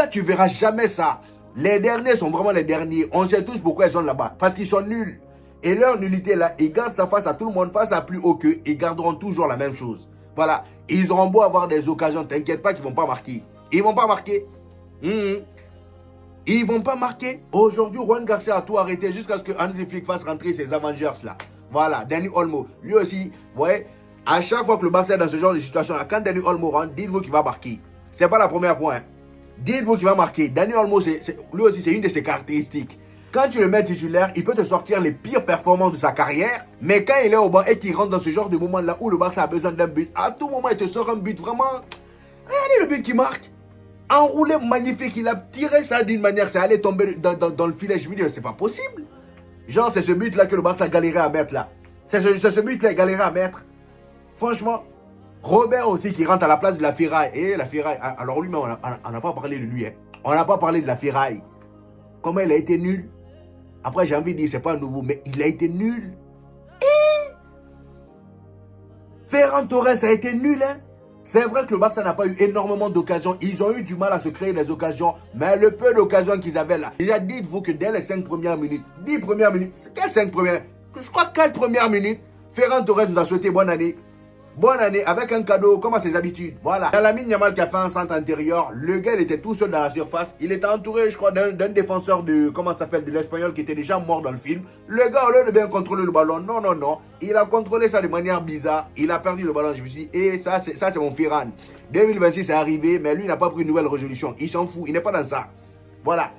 Liga, tu verras jamais ça. Les derniers sont vraiment les derniers. On sait tous pourquoi ils sont là-bas. Parce qu'ils sont nuls. Et leur nullité là, ils gardent ça face à tout le monde, face à plus haut qu'eux. Ils garderont toujours la même chose. Voilà. Ils auront beau avoir des occasions. T'inquiète pas qu'ils ne vont pas marquer. Ils ne vont pas marquer. Ils vont pas marquer. Aujourd'hui, Juan Garcia a tout arrêté jusqu'à ce que Hansi Flick fasse rentrer ses Avengers là. Voilà, Dani Olmo. Lui aussi, vous voyez, à chaque fois que le Barça est dans ce genre de situation là, quand Dani Olmo rentre, dites-vous qu'il va marquer. C'est pas la première fois. Hein. Dites-vous qu'il va marquer. Dani Olmo, lui aussi, c'est une de ses caractéristiques. Quand tu le mets titulaire, il peut te sortir les pires performances de sa carrière. Mais quand il est au banc et qu'il rentre dans ce genre de moment là où le Barça a besoin d'un but, à tout moment, il te sort un but vraiment. Regardez le but qui marque. Enroulé magnifique, il a tiré ça d'une manière, c'est allé tomber dans le filet. Je me dis, c'est pas possible. Genre, c'est ce but-là que le Barça galérait à mettre là. C'est ce but-là qu'il galérait à mettre. Franchement, Robert aussi qui rentre à la place de la Ferraille. Et la Ferraille, alors lui, on n'a pas parlé de lui. Hein. On n'a pas parlé de la Ferraille. Comment il a été nul. Après, j'ai envie de dire, c'est pas nouveau, mais il a été nul. Ferran Torres a été nul, hein. C'est vrai que le Barça n'a pas eu énormément d'occasions. Ils ont eu du mal à se créer des occasions. Mais le peu d'occasions qu'ils avaient là. Déjà, dites-vous que dès les 5 premières minutes, 10 premières minutes, quelles 5 premières? Je crois 4 premières minutes, Ferran Torres nous a souhaité bonne année. Bonne année avec un cadeau comme à ses habitudes. Voilà. Lamine Yamal qui a fait un centre intérieur. Le gars, il était tout seul dans la surface. Il était entouré, je crois, d'un défenseur de, comment ça s'appelle, de l'Espagnol qui était déjà mort dans le film. Le gars, au lieu de bien contrôler le ballon, non, non, non. Il a contrôlé ça de manière bizarre. Il a perdu le ballon. Je me suis dit, et ça, c'est mon Ferran. 2026 est arrivé, mais lui, il n'a pas pris une nouvelle résolution. Il s'en fout. Il n'est pas dans ça. Voilà.